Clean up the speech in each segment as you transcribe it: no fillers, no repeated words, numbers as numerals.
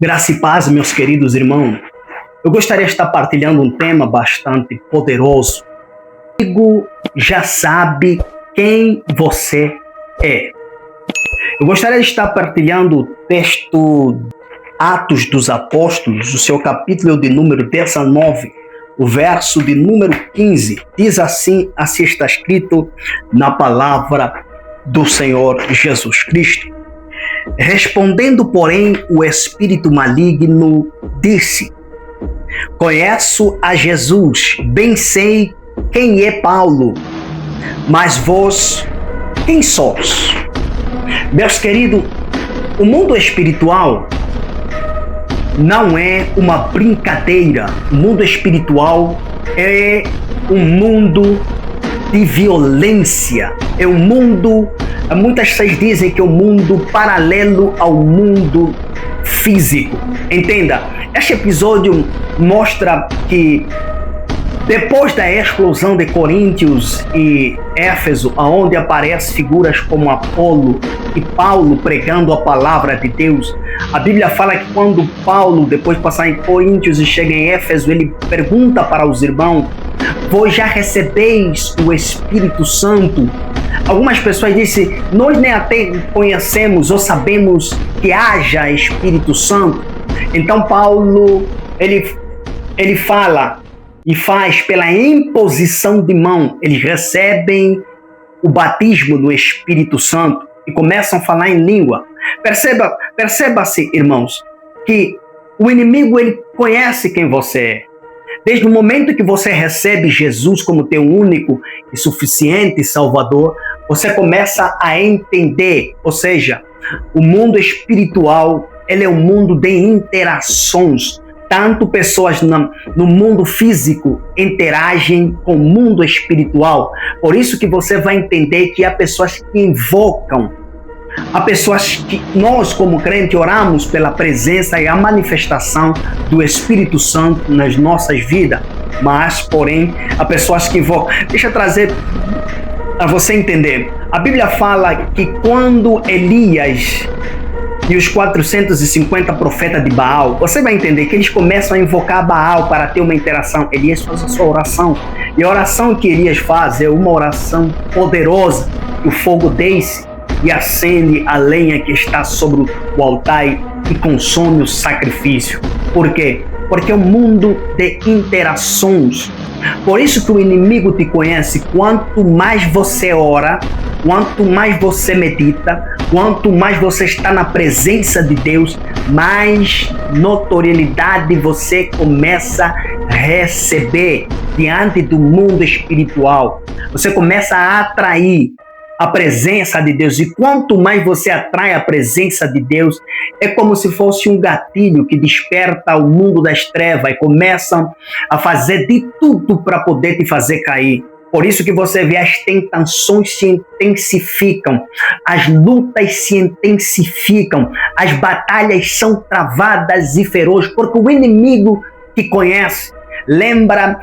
Graça e paz, meus queridos irmãos. Eu gostaria de estar partilhando um tema bastante poderoso. O amigo já sabe quem você é. Eu gostaria de estar partilhando o texto Atos dos Apóstolos, o seu capítulo de número 19, o verso de número 15. Diz assim está escrito na palavra do Senhor Jesus Cristo. Respondendo, porém, o espírito maligno disse: Conheço a Jesus, bem sei quem é Paulo, mas vós, quem sois? Meus queridos, o mundo espiritual não é uma brincadeira. O mundo espiritual é um mundo de violência, é um mundo, muitas pessoas dizem que é um mundo paralelo ao mundo físico. Entenda, este episódio mostra que depois da explosão de Coríntios e Éfeso, onde aparecem figuras como Apolo e Paulo pregando a palavra de Deus, a Bíblia fala que quando Paulo, depois de passar em Coríntios e chega em Éfeso, ele pergunta para os irmãos: vós já recebeis o Espírito Santo? Algumas pessoas dizem: nós nem até conhecemos ou sabemos que haja Espírito Santo. Então Paulo, ele fala e faz pela imposição de mão. Eles recebem o batismo do Espírito Santo e começam a falar em língua. Perceba-se, irmãos, que o inimigo, ele conhece quem você é. Desde o momento que você recebe Jesus como teu único e suficiente Salvador, você começa a entender, ou seja, o mundo espiritual, ele é um mundo de interações. Tanto pessoas no mundo físico interagem com o mundo espiritual. Por isso que você vai entender que há pessoas que invocam, há pessoas que nós, como crente, oramos pela presença e a manifestação do Espírito Santo nas nossas vidas. Mas, porém, há pessoas que invocam. Deixa eu trazer para você entender. A Bíblia fala que quando Elias e os 450 profetas de Baal, você vai entender que eles começam a invocar Baal para ter uma interação. Elias faz a sua oração. E a oração que Elias faz é uma oração poderosa. O fogo desce e acende a lenha que está sobre o altar e consome o sacrifício. Por quê? Porque é um mundo de interações. Por isso que o inimigo te conhece. Quanto mais você ora, quanto mais você medita, quanto mais você está na presença de Deus, mais notoriedade você começa a receber diante do mundo espiritual. Você começa a atrair a presença de Deus, e quanto mais você atrai a presença de Deus, é como se fosse um gatilho que desperta o mundo das trevas e começam a fazer de tudo para poder te fazer cair. Por isso que você vê as tentações se intensificam, as lutas se intensificam, as batalhas são travadas e ferozes, porque o inimigo te conhece. Lembra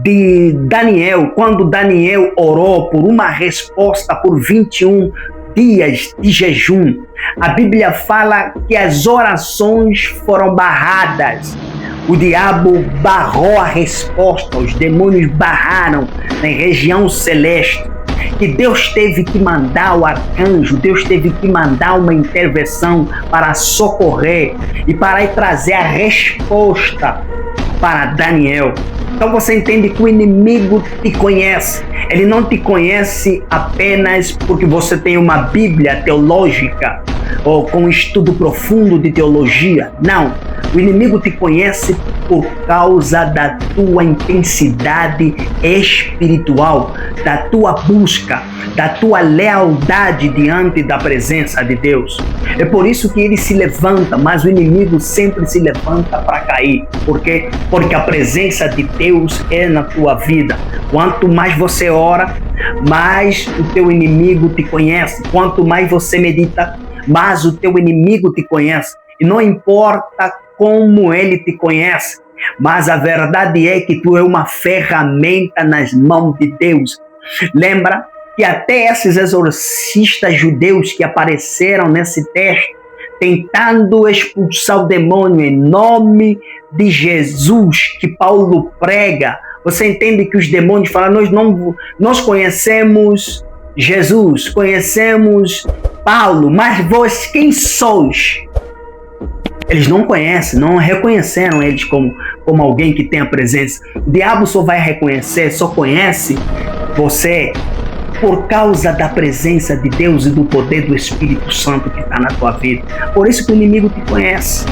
de Daniel, quando Daniel orou por uma resposta por 21 dias de jejum. A Bíblia fala que as orações foram barradas. O diabo barrou a resposta, os demônios barraram na região celeste. E Deus teve que mandar o arcanjo, Deus teve que mandar uma intervenção para socorrer e para trazer a resposta para Daniel. Então você entende que o inimigo te conhece. Ele não te conhece apenas porque você tem uma Bíblia teológica ou com um estudo profundo de teologia. Não. O inimigo te conhece por causa da tua intensidade espiritual, da tua busca, da tua lealdade diante da presença de Deus. É por isso que ele se levanta, mas o inimigo sempre se levanta para cair. Por quê? Porque a presença de Deus é na tua vida. Quanto mais você ora, mais o teu inimigo te conhece. Quanto mais você medita, mais o teu inimigo te conhece. E não importa como ele te conhece, mas a verdade é que tu é uma ferramenta nas mãos de Deus. Lembra que até esses exorcistas judeus que apareceram nesse texto tentando expulsar o demônio em nome de Jesus, que Paulo prega. Você entende que os demônios falam, nós conhecemos Jesus, conhecemos Paulo, mas vós quem sois? Eles não conhecem, não reconheceram eles como alguém que tem a presença. O diabo só vai reconhecer, só conhece você por causa da presença de Deus e do poder do Espírito Santo que está na tua vida. Por isso que o inimigo te conhece.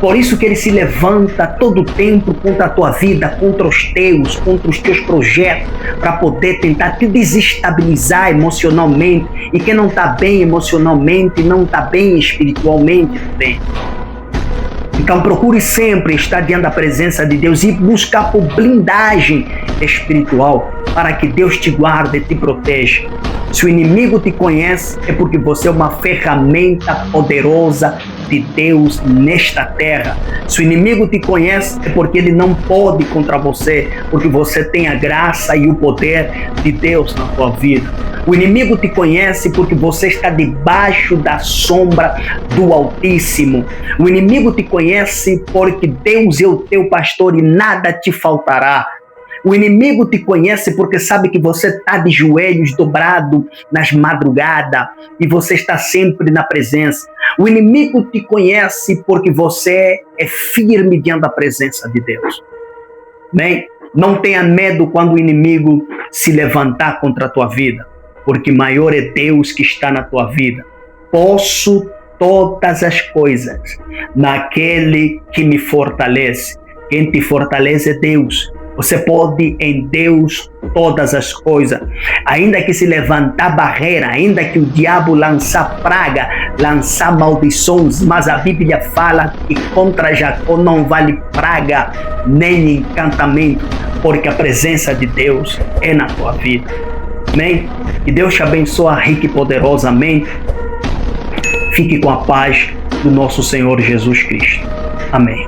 Por isso que ele se levanta todo o tempo contra a tua vida, contra os teus projetos, para poder tentar te desestabilizar emocionalmente. E quem não está bem emocionalmente, não está bem espiritualmente também. Então procure sempre estar diante da presença de Deus e buscar por blindagem espiritual para que Deus te guarde e te proteja. Se o inimigo te conhece, é porque você é uma ferramenta poderosa de Deus nesta terra. Se o inimigo te conhece, é porque ele não pode contra você, porque você tem a graça e o poder de Deus na tua vida. O inimigo te conhece porque você está debaixo da sombra do Altíssimo. O inimigo te conhece porque Deus é o teu pastor e nada te faltará. O inimigo te conhece porque sabe que você está de joelhos dobrado nas madrugadas e você está sempre na presença. O inimigo te conhece porque você é firme diante da presença de Deus. Bem, não tenha medo quando o inimigo se levantar contra a tua vida, porque maior é Deus que está na tua vida. Posso todas as coisas naquele que me fortalece. Quem te fortalece é Deus. Você pode em Deus todas as coisas. Ainda que se levantar barreira, ainda que o diabo lançar praga, lançar maldições, mas a Bíblia fala que contra Jacó não vale praga nem encantamento, porque a presença de Deus é na tua vida. Amém? Que Deus te abençoe rica e poderosamente. Fique com a paz do nosso Senhor Jesus Cristo. Amém.